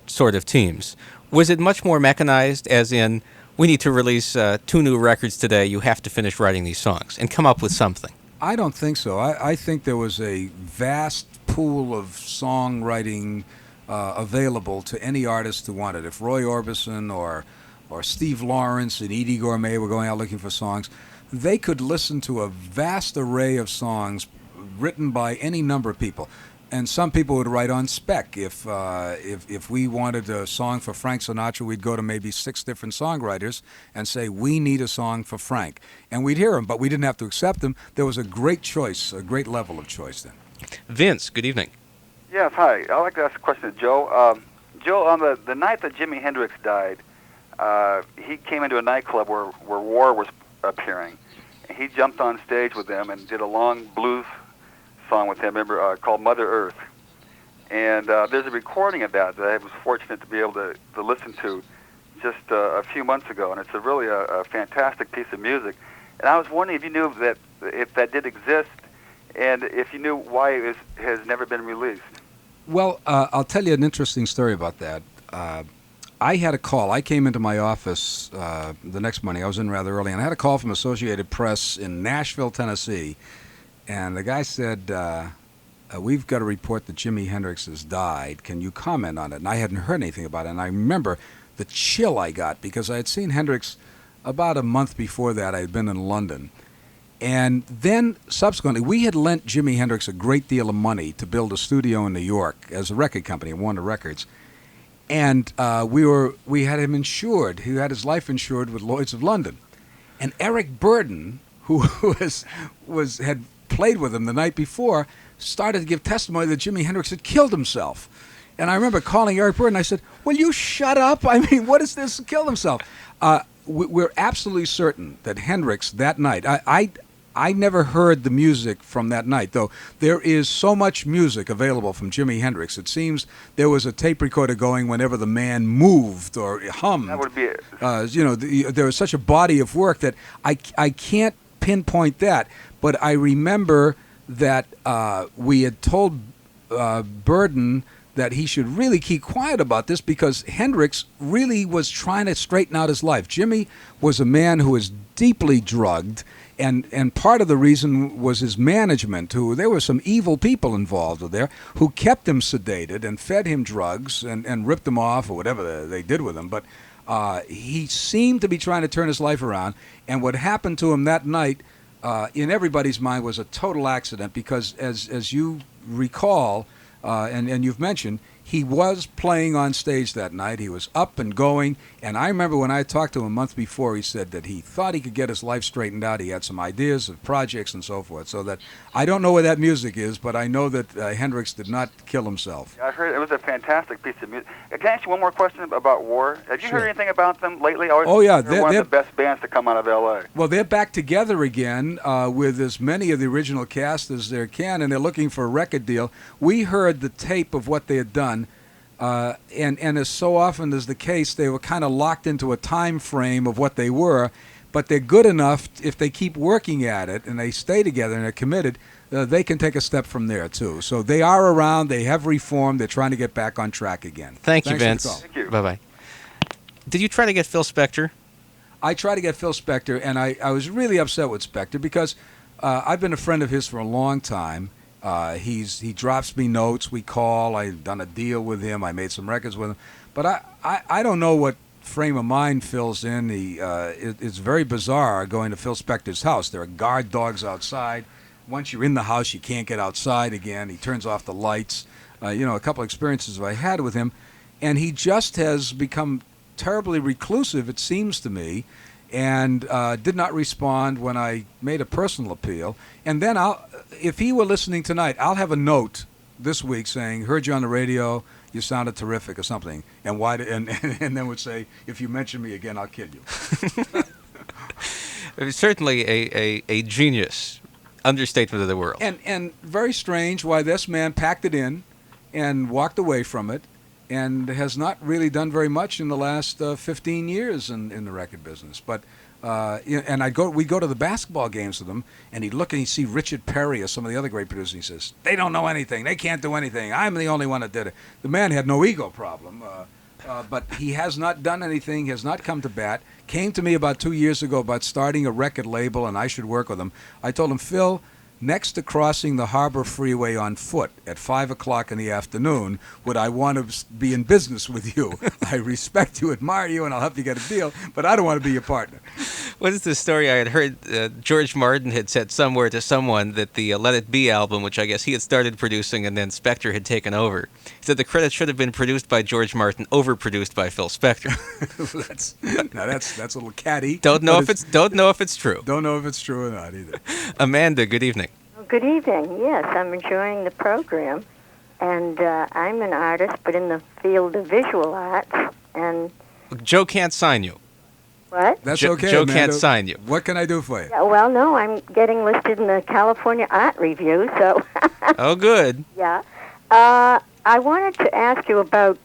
sort of teams, was it much more mechanized, as in, we need to release 2 new records today, you have to finish writing these songs and come up with something? I don't think so. I think there was a vast pool of songwriting available to any artist who wanted. If Roy Orbison or Steve Lawrence and Edie Gourmet were going out looking for songs, they could listen to a vast array of songs written by any number of people. And some people would write on spec. If we wanted a song for Frank Sinatra, we'd go to maybe 6 different songwriters and say, we need a song for Frank. And we'd hear them, but we didn't have to accept them. There was a great choice, a great level of choice then. Vince, good evening. Yes, hi. I'd like to ask a question to Joe. Joe, on the night that Jimi Hendrix died, he came into a nightclub where War was appearing. And he jumped on stage with them and did a long blues song with him, remember, called Mother Earth. And there's a recording of that I was fortunate to be able to listen to just a few months ago, and it's really a fantastic piece of music. And I was wondering if you knew that if that did exist, and if you knew why it has never been released. Well, I'll tell you an interesting story about that. I had a call. I came into my office the next morning. I was in rather early, and I had a call from Associated Press in Nashville, Tennessee. And the guy said, we've got a report that Jimi Hendrix has died. Can you comment on it? And I hadn't heard anything about it. And I remember the chill I got because I had seen Hendrix about a month before that. I had been in London. And then subsequently, we had lent Jimi Hendrix a great deal of money to build a studio in New York as a record company, Warner Records. And we had him insured. He had his life insured with Lloyd's of London. And Eric Burden, who had played with him the night before, started to give testimony that Jimi Hendrix had killed himself. And I remember calling Eric Burden. I said, will you shut up? I mean, what is this, killed himself? We're absolutely certain that Hendrix that night, I never heard the music from that night, though there is so much music available from Jimi Hendrix. It seems there was a tape recorder going whenever the man moved or hummed. That would be it. There was such a body of work that I can't pinpoint that, but I remember that we had told Burden that he should really keep quiet about this because Hendrix really was trying to straighten out his life. Jimi was a man who was deeply drugged, and part of the reason was his management, there were some evil people involved there who kept him sedated and fed him drugs and ripped him off or whatever they did with him. But he seemed to be trying to turn his life around, and what happened to him that night in everybody's mind was a total accident because, as you recall, and you've mentioned, he was playing on stage that night. He was up and going. And I remember when I talked to him a month before, he said that he thought he could get his life straightened out. He had some ideas of projects and so forth. So that I don't know where that music is, but I know that Hendrix did not kill himself. I heard it was a fantastic piece of music. Can I ask you one more question about War? Have you Sure. heard anything about them lately? Oh, yeah. They're one of the best bands to come out of L.A. Well, they're back together again with as many of the original cast as there can, and they're looking for a record deal. We heard the tape of what they had done. And as so often is the case, they were kind of locked into a time frame of what they were, but they're good enough if they keep working at it and they stay together and they're committed, they can take a step from there too. So they are around, they have reformed, they're trying to get back on track again. Thank you, Thanks Vince. for the call. Thank you. Bye-bye. Did you try to get Phil Spector? I tried to get Phil Spector, and I was really upset with Spector because I've been a friend of his for a long time. He drops me notes. We call. I've done a deal with him. I made some records with him. But I don't know what frame of mind Phil's in. It's very bizarre going to Phil Spector's house. There are guard dogs outside. Once you're in the house, you can't get outside again. He turns off the lights. A couple experiences I had with him. And he just has become terribly reclusive, it seems to me, and did not respond when I made a personal appeal. And then if he were listening tonight, I'll have a note this week saying, heard you on the radio, you sounded terrific or something. And and then would say, if you mention me again, I'll kill you. It was certainly a genius understatement of the world. And very strange why this man packed it in and walked away from it and has not really done very much in the last 15 years in the record business. But And we'd go to the basketball games with him, and he'd look and he'd see Richard Perry or some of the other great producers, and he says, they don't know anything. They can't do anything. I'm the only one that did it. The man had no ego problem, but he has not done anything, has not come to bat. Came to me about 2 years ago about starting a record label, and I should work with him. I told him, Phil, next to crossing the Harbor Freeway on foot at 5 o'clock in the afternoon, would I want to be in business with you? I respect you, admire you, and I'll help you get a deal, but I don't want to be your partner. What is the story? I had heard George Martin had said somewhere to someone that the Let It Be album, which I guess he had started producing and then Spector had taken over, he said the credit should have been produced by George Martin, overproduced by Phil Spector. That's a little catty. Don't know if it's true. Don't know if it's true or not either. Amanda, good evening. Good evening. Yes, I'm enjoying the program, and I'm an artist, but in the field of visual arts. And Joe can't sign you. what? That's okay, Joe Amanda. can't sign you. What can I do for you? Yeah, well, no, I'm getting listed in the California Art Review, so Oh, good. yeah. I wanted to ask you about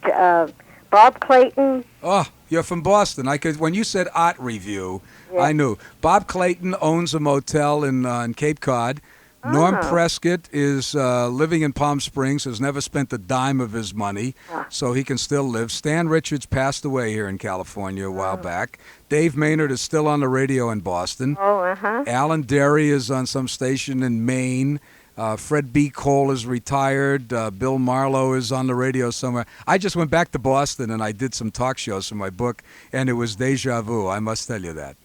Bob Clayton. Oh, you're from Boston. When you said art review, Yeah. I knew. Bob Clayton owns a motel in Cape Cod. Norm Prescott is living in Palm Springs, has never spent a dime of his money, so he can still live. Stan Richards passed away here in California a while back. Dave Maynard is still on the radio in Boston. Alan Derry is on some station in Maine. Fred B. Cole is retired. Bill Marlowe is on the radio somewhere. I just went back to Boston and I did some talk shows for my book, and it was deja vu, I must tell you that.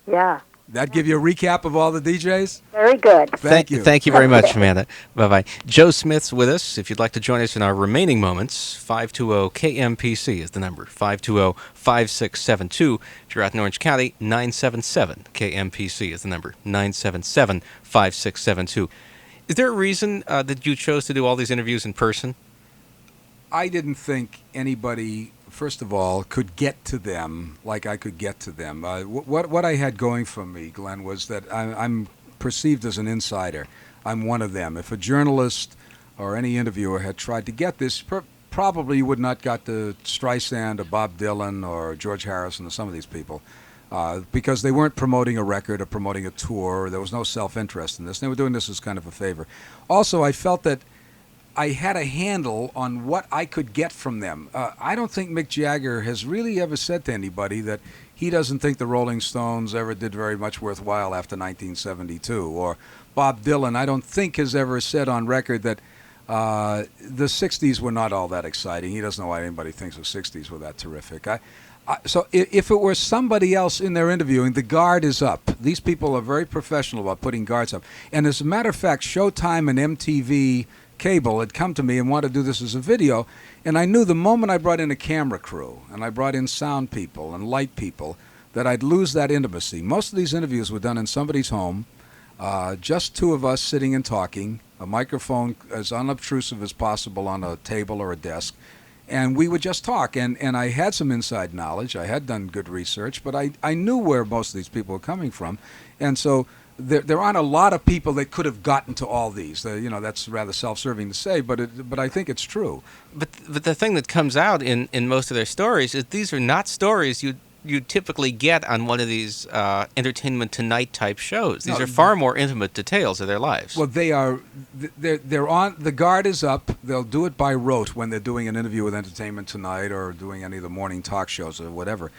Yeah. That give you a recap of all the DJs? Very good. Thank you. Thank you very much, Amanda. Bye-bye. Joe Smith's with us. If you'd like to join us in our remaining moments, 520-KMPC is the number. 520-5672. If you're out in Orange County, 977-KMPC is the number. 977-5672. Is there a reason that you chose to do all these interviews in person? I didn't think anybody, first of all, could get to them like I could get to them. What I had going for me, Glenn, was that I'm perceived as an insider. I'm one of them. If a journalist or any interviewer had tried to get this, probably you would not got to Streisand or Bob Dylan or George Harrison or some of these people. Because they weren't promoting a record or promoting a tour. There was no self-interest in this. They were doing this as kind of a favor. Also, I felt that I had a handle on what I could get from them. I don't think Mick Jagger has really ever said to anybody that he doesn't think the Rolling Stones ever did very much worthwhile after 1972. Or Bob Dylan, I don't think has ever said on record that the 60s were not all that exciting. He doesn't know why anybody thinks the 60s were that terrific. So if it were somebody else in their interviewing, the guard is up. These people are very professional about putting guards up. And as a matter of fact, Showtime and MTV Cable had come to me and wanted to do this as a video. And I knew the moment I brought in a camera crew and I brought in sound people and light people that I'd lose that intimacy. Most of these interviews were done in somebody's home, just two of us sitting and talking, a microphone as unobtrusive as possible on a table or a desk. And we would just talk, and I had some inside knowledge. I had done good research, but I knew where most of these people were coming from. And so there aren't a lot of people that could have gotten to all these. That's rather self-serving to say, but I think it's true. But the thing that comes out in most of their stories is these are not stories you typically get on one of these Entertainment Tonight type shows. These are far more intimate details of their lives. Well, they're on, the guard is up. They'll do it by rote when they're doing an interview with Entertainment Tonight or doing any of the morning talk shows or whatever.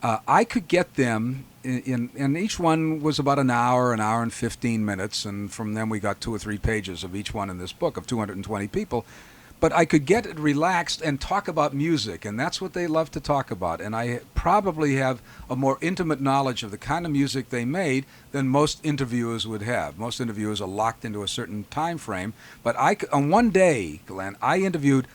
I could get them and each one was about an hour and 15 minutes, and from them we got 2 or 3 pages of each one in this book of 220 people. But I could get it relaxed and talk about music, and that's what they love to talk about. And I probably have a more intimate knowledge of the kind of music they made than most interviewers would have. Most interviewers are locked into a certain time frame. But on one day, Glenn, I interviewed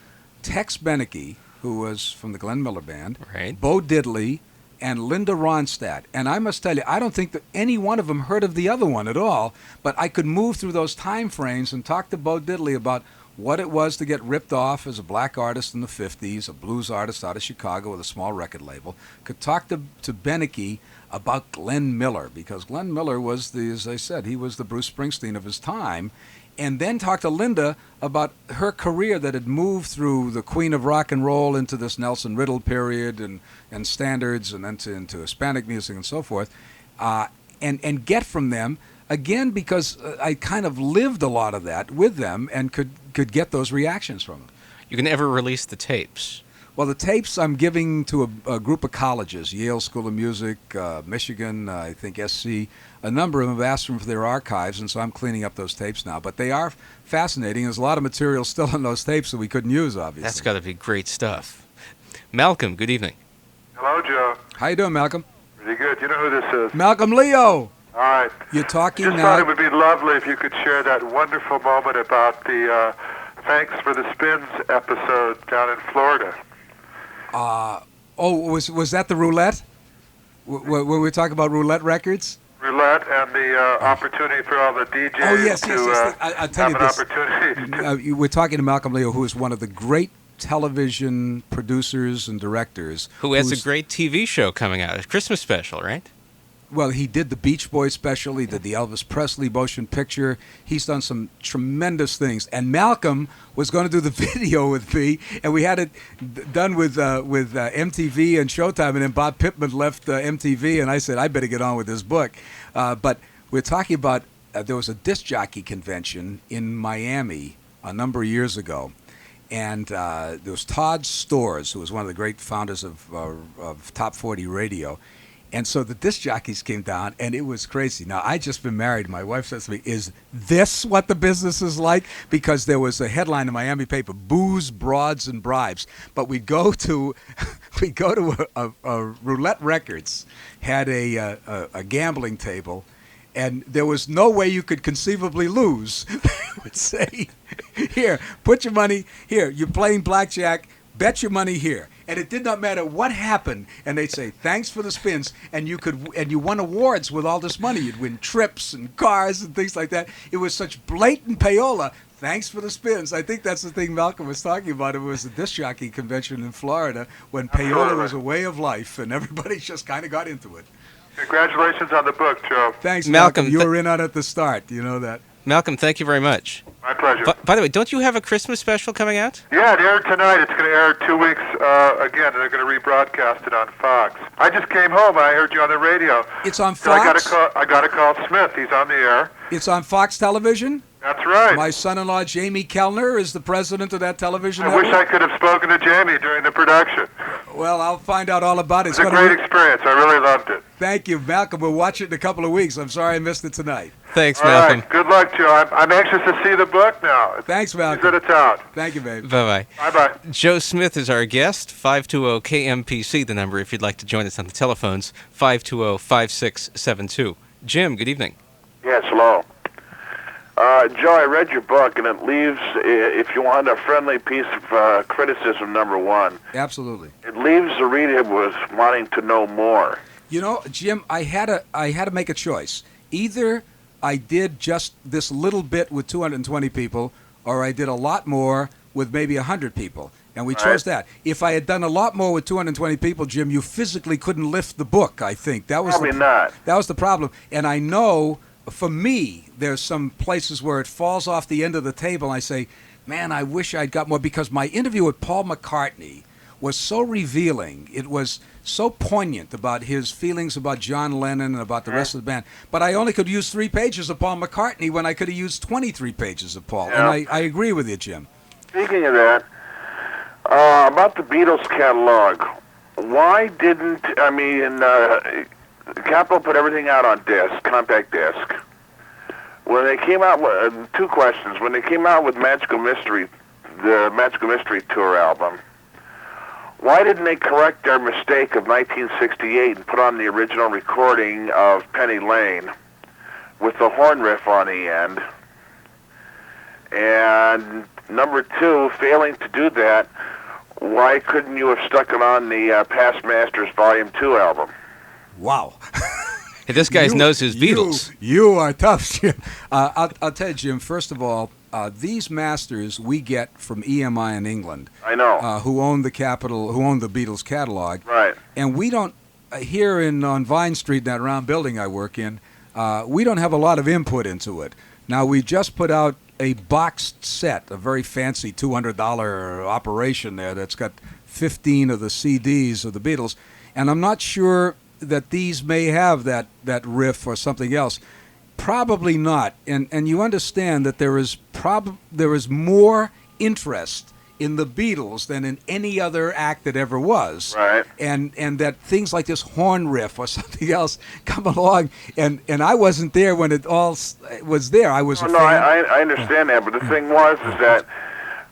Tex Beneke, who was from the Glenn Miller Band, right, Bo Diddley, and Linda Ronstadt. And I must tell you, I don't think that any one of them heard of the other one at all, but I could move through those time frames and talk to Bo Diddley about what it was to get ripped off as a black artist in the 50s, a blues artist out of Chicago with a small record label. Could talk to Beneke about Glenn Miller, because Glenn Miller was as I said, he was the Bruce Springsteen of his time. And then talk to Linda about her career that had moved through the Queen of Rock and Roll into this Nelson Riddle period and standards, and then into Hispanic music and so forth. and get from them. Again, because I kind of lived a lot of that with them and could get those reactions from them. You can ever release the tapes? Well, the tapes I'm giving to a group of colleges, Yale School of Music, Michigan, I think SC. A number of them have asked them for their archives, and so I'm cleaning up those tapes now. But they are fascinating. There's a lot of material still on those tapes that we couldn't use, obviously. That's got to be great stuff. Malcolm, good evening. Hello, Joe. How you doing, Malcolm? Pretty good. You know who this is? Malcolm Leo. All right. You're talking Just now. thought it would be lovely if you could share that wonderful moment about the Thanks for the Spins episode down in Florida. Was that the roulette? When we were talking about roulette records? Roulette and the opportunity for all the DJs to I'll tell you have this. an opportunity. We're talking to Malcolm Leo, who is one of the great television producers and directors. Who has a great TV show coming out, a Christmas special, right? Well, he did the Beach Boys special. He did the Elvis Presley motion picture. He's done some tremendous things. And Malcolm was going to do the video with me, and we had it done with MTV and Showtime. And then Bob Pittman left MTV, and I said, I better get on with this book. But we're talking about there was a disc jockey convention in Miami a number of years ago. And there was Todd Storrs, who was one of the great founders of Top 40 Radio. And so the disc jockeys came down, and it was crazy. Now, I just been married. My wife says to me, is this what the business is like? Because there was a headline in the Miami paper, Booze, Broads, and Bribes. But we'd go to a Roulette Records, had a gambling table, and there was no way you could conceivably lose. They would say, here, put your money here. You're playing blackjack. Bet your money here. And it did not matter what happened. And they'd say, thanks for the spins. And you won awards with all this money. You'd win trips and cars and things like that. It was such blatant payola. Thanks for the spins. I think that's the thing Malcolm was talking about. It was a disc jockey convention in Florida when payola was a way of life. And everybody just kind of got into it. Congratulations on the book, Joe. Thanks, Malcolm. You were in on it at the start. You know that. Malcolm, thank you very much. My pleasure. By the way, don't you have a Christmas special coming out? Yeah, it aired tonight. It's going to air 2 weeks again, and they're going to rebroadcast it on Fox. I just came home, and I heard you on the radio. It's on So Fox? I got to call Smith. He's on the air. It's on Fox Television? That's right. My son-in-law, Jamie Kellner, is the president of that television I network. wish I could have spoken to Jamie during the production. Well, I'll find out all about it. It was a great experience. I really loved it. Thank you, Malcolm. We'll watch it in a couple of weeks. I'm sorry I missed it tonight. Thanks, All Malcolm. right. Good luck, Joe. I'm anxious to see the book now. Thanks, Malcolm. He's out of town. Thank you, babe. Bye-bye. Bye-bye. Joe Smith is our guest. 520-KMPC, the number if you'd like to join us on the telephones. 520-5672. Jim, good evening. Yes, hello. Joe, I read your book, and it leaves, if you want a friendly piece of criticism, number one. Absolutely. It leaves the reader with wanting to know more. You know, Jim, I had to make a choice. Either I did just this little bit with 220 people, or I did a lot more with maybe 100 people. And we chose that. If I had done a lot more with 220 people, Jim, you physically couldn't lift the book, I think. That was Probably not. That was the problem. And I know, for me, there's some places where it falls off the end of the table, and I say, man, I wish I'd got more, because my interview with Paul McCartney was so revealing. It was so poignant about his feelings about John Lennon and about the rest of the band. But I only could use 3 pages of Paul McCartney when I could have used 23 pages of Paul. Yeah. And I agree with you, Jim. Speaking of that, about the Beatles catalog, why didn't, Capitol put everything out on disc, compact disc. When they came out with, 2 questions, when they came out with Magical Mystery, the Magical Mystery Tour album, why didn't they correct their mistake of 1968 and put on the original recording of Penny Lane with the horn riff on the end? And number 2, failing to do that, why couldn't you have stuck it on the Past Masters Volume 2 album? Wow. Hey, this guy knows his Beatles. You are tough, Jim. I'll tell you, Jim, first of all, these masters we get from EMI in England. I know. Who own the Beatles catalog. Right. And we don't, here on Vine Street, that round building I work in, we don't have a lot of input into it. Now, we just put out a boxed set, a very fancy $200 operation there that's got 15 of the CDs of the Beatles. And I'm not sure that these may have that riff or something else? Probably not. And you understand that there is more interest in the Beatles than in any other act that ever was. Right. And that things like this horn riff or something else come along, and I wasn't there when it all was there. I was a fan. I understand that, but the thing was is that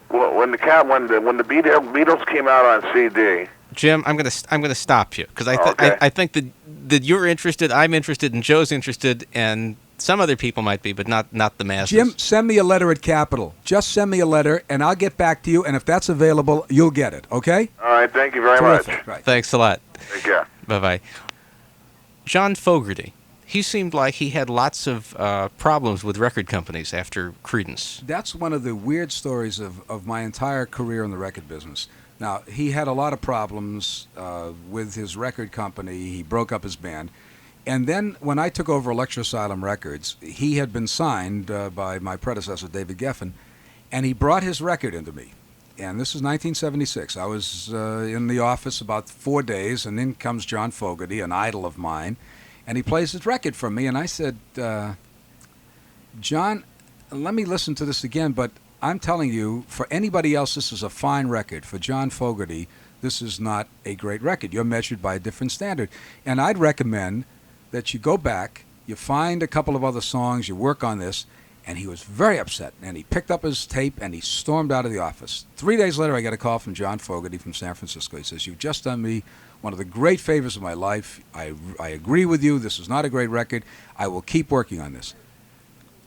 when the Beatles came out on CD. Jim, I'm gonna stop you because I think that you're interested, I'm interested, and Joe's interested, and some other people might be, but not the masses. Jim, send me a letter at Capitol. Just send me a letter, and I'll get back to you. And if that's available, you'll get it. Okay? All right. Thank you very much. Right. Thanks a lot. Take care. Bye-bye. John Fogerty. He seemed like he had lots of problems with record companies after Creedence. That's one of the weird stories of my entire career in the record business. Now, he had a lot of problems with his record company. He broke up his band. And then when I took over Electro-Asylum Records, he had been signed by my predecessor, David Geffen, and he brought his record into me. And this is 1976. I was in the office about 4 days, and in comes John Fogerty, an idol of mine, and he plays his record for me. And I said, John, let me listen to this again, but I'm telling you, for anybody else, this is a fine record. For John Fogerty, this is not a great record. You're measured by a different standard. And I'd recommend that you go back, you find a couple of other songs, you work on this. And he was very upset, and he picked up his tape, and he stormed out of the office. 3 days later, I got a call from John Fogerty from San Francisco. He says, you've just done me one of the great favors of my life. I agree with you. This is not a great record. I will keep working on this.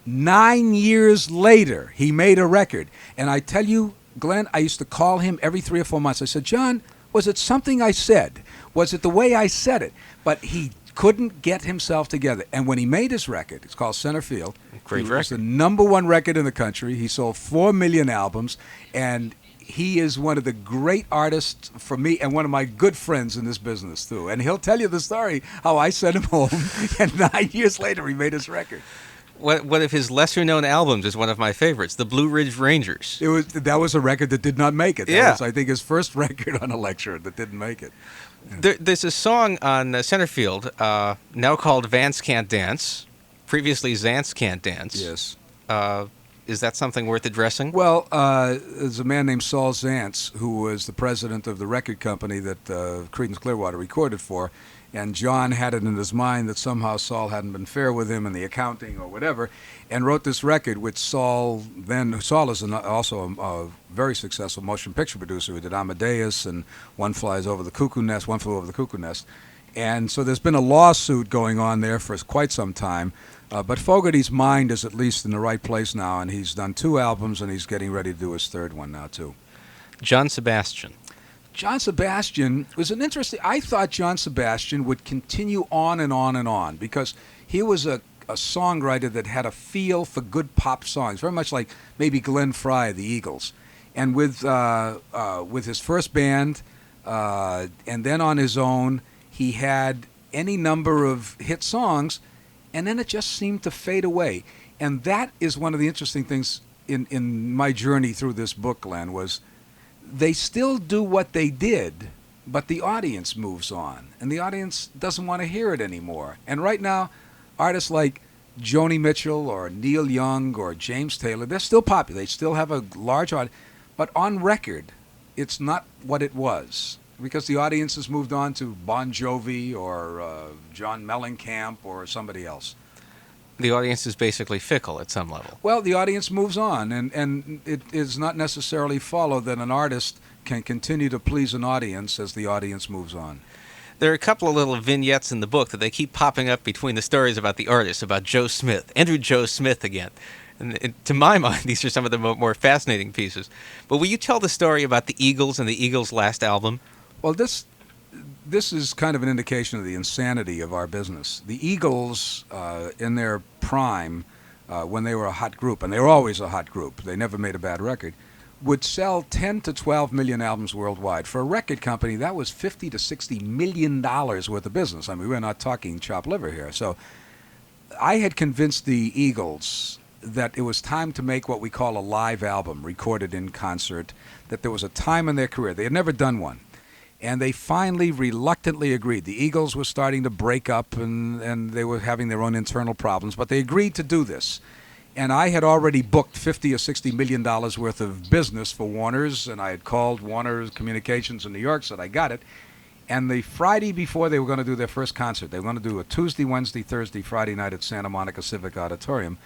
9 years later, he made a record. And I tell you, Glenn, I used to call him every 3 or 4 months. I said, John, was it something I said? Was it the way I said it? But he couldn't get himself together. And when he made his record, it's called Center Field. Great It record. was the #1 record in the country. He sold 4 million albums, and he is one of the great artists for me and one of my good friends in this business, too. And he'll tell you the story, how I sent him home, and 9 years later he made his record. One of his lesser-known albums is one of my favorites, the Blue Ridge Rangers. That was a record that did not make it. That Yeah. was, I think, his first record on Electra that didn't make it. There's a song on Centerfield now called Vance Can't Dance, previously Zance Can't Dance. Yes. Is that something worth addressing? Well, there's a man named Saul Zantz, who was the president of the record company that Creedence Clearwater recorded for, and John had it in his mind that somehow Saul hadn't been fair with him in the accounting or whatever, and wrote this record, which Saul is also a very successful motion picture producer who did Amadeus and One Flew Over the Cuckoo Nest. And so there's been a lawsuit going on there for quite some time. But Fogerty's mind is at least in the right place now, and he's done 2 albums, and he's getting ready to do his 3rd one now, too. John Sebastian. John Sebastian was an interesting... I thought John Sebastian would continue on and on and on, because he was a songwriter that had a feel for good pop songs, very much like maybe Glen Frey, the Eagles. And with his first band, and then on his own, he had any number of hit songs, and then it just seemed to fade away. And that is one of the interesting things in my journey through this book, Glenn, was they still do what they did, but the audience moves on, and the audience doesn't want to hear it anymore. And right now, artists like Joni Mitchell or Neil Young or James Taylor, they're still popular. They still have a large audience. But on record, it's not what it was, because the audience has moved on to Bon Jovi or John Mellencamp or somebody else. The audience is basically fickle at some level. Well, the audience moves on, and it is not necessarily followed that an artist can continue to please an audience as the audience moves on. There are a couple of little vignettes in the book that they keep popping up between the stories about the artists, about Joe Smith. Enter Joe Smith again. And to my mind, these are some of the more fascinating pieces. But will you tell the story about the Eagles and the Eagles' last album? Well, this is kind of an indication of the insanity of our business. The Eagles, in their prime, when they were a hot group, and they were always a hot group, they never made a bad record, would sell 10 to 12 million albums worldwide. For a record company, that was $50 to $60 million worth of business. I mean, we're not talking chopped liver here. So I had convinced the Eagles that it was time to make what we call a live album, recorded in concert, that there was a time in their career. They had never done one. And they finally reluctantly agreed. The Eagles were starting to break up, and they were having their own internal problems, but they agreed to do this. And I had already booked $50 or $60 million worth of business for Warner's, and I had called Warner Communications in New York, said I got it. And the Friday before they were going to do their first concert, they were going to do a Tuesday, Wednesday, Thursday, Friday night at Santa Monica Civic Auditorium.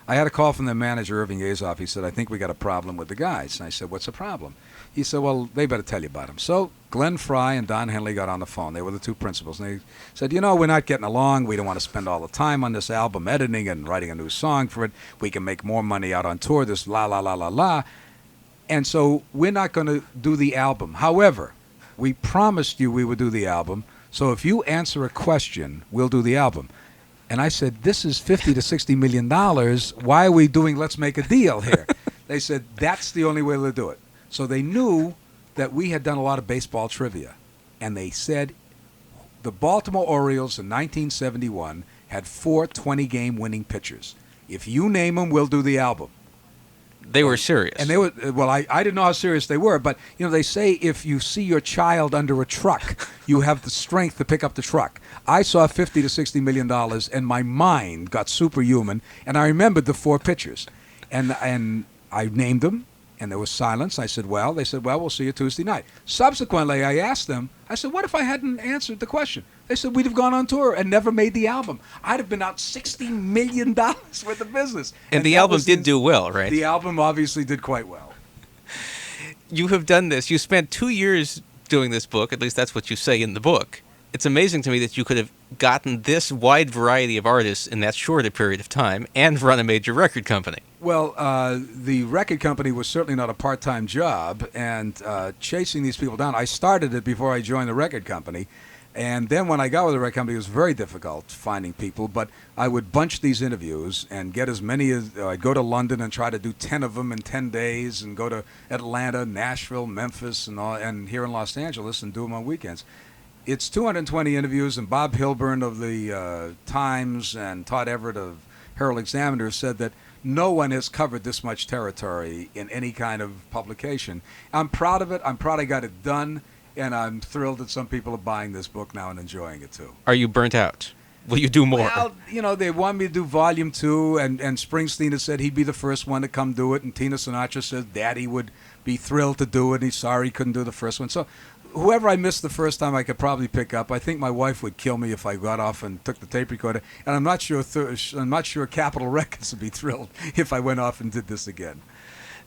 I had a call from their manager, Irving Azoff. He said, I think we got a problem with the guys. And I said, what's the problem? He said, well, they better tell you about them. So Glen Fry and Don Henley got on the phone. They were the two principals. And they said, we're not getting along. We don't want to spend all the time on this album editing and writing a new song for it. We can make more money out on tour, this la, la, la, la, la. And so we're not going to do the album. However, we promised you we would do the album. So if you answer a question, we'll do the album. And I said, this is $50 to $60 million. Why are we doing Let's Make a Deal here? They said, that's the only way to do it. So they knew that we had done a lot of baseball trivia. And they said the Baltimore Orioles in 1971 had 4 20-game winning pitchers. If you name them, we'll do the album. They were serious. And they were, well, I didn't know how serious they were, but, they say if you see your child under a truck, you have the strength to pick up the truck. I saw $50 to $60 million, and my mind got superhuman, and I remembered the 4 pitchers. And I named them, and there was silence. I said, well, they said, well, we'll see you Tuesday night. Subsequently, I asked them, I said, what if I hadn't answered the question? They said, we'd have gone on tour and never made the album. I'd have been out $60 million worth of business. And the album did do well, right? The album obviously did quite well. You have done this. You spent 2 years doing this book. At least that's what you say in the book. It's amazing to me that you could have gotten this wide variety of artists in that short a period of time and run a major record company. Well, the record company was certainly not a part-time job, and chasing these people down, I started it before I joined the record company. And then when I got with the record company, it was very difficult finding people, but I would bunch these interviews and get as many as, I'd go to London and try to do 10 of them in 10 days, and go to Atlanta, Nashville, Memphis, and here in Los Angeles, and do them on weekends. It's 220 interviews, and Bob Hilburn of the Times and Todd Everett of Herald Examiner said that no one has covered this much territory in any kind of publication. I'm proud of it. I'm proud I got it done. And I'm thrilled that some people are buying this book now and enjoying it, too. Are you burnt out? Will you do more? Well, they want me to do Volume 2, and Springsteen has said he'd be the first one to come do it, and Tina Sinatra said Daddy would be thrilled to do it, and he's sorry he couldn't do the first one. So whoever I missed the first time, I could probably pick up. I think my wife would kill me if I got off and took the tape recorder, and I'm not sure Capitol Records would be thrilled if I went off and did this again.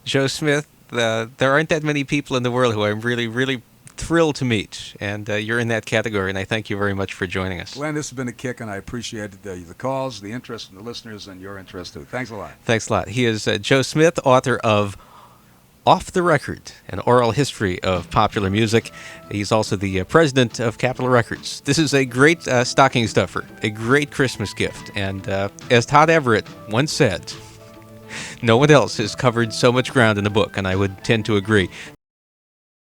Joe Smith, there aren't that many people in the world who I'm really, really thrilled to meet, and you're in that category, and I thank you very much for joining us. Glenn, this has been a kick, and I appreciate the calls, the interest, and the listeners, and your interest, too. Thanks a lot. Thanks a lot. He is Joe Smith, author of Off the Record, an oral history of popular music. He's also the president of Capitol Records. This is a great stocking stuffer, a great Christmas gift, and as Todd Everett once said, no one else has covered so much ground in a book, and I would tend to agree.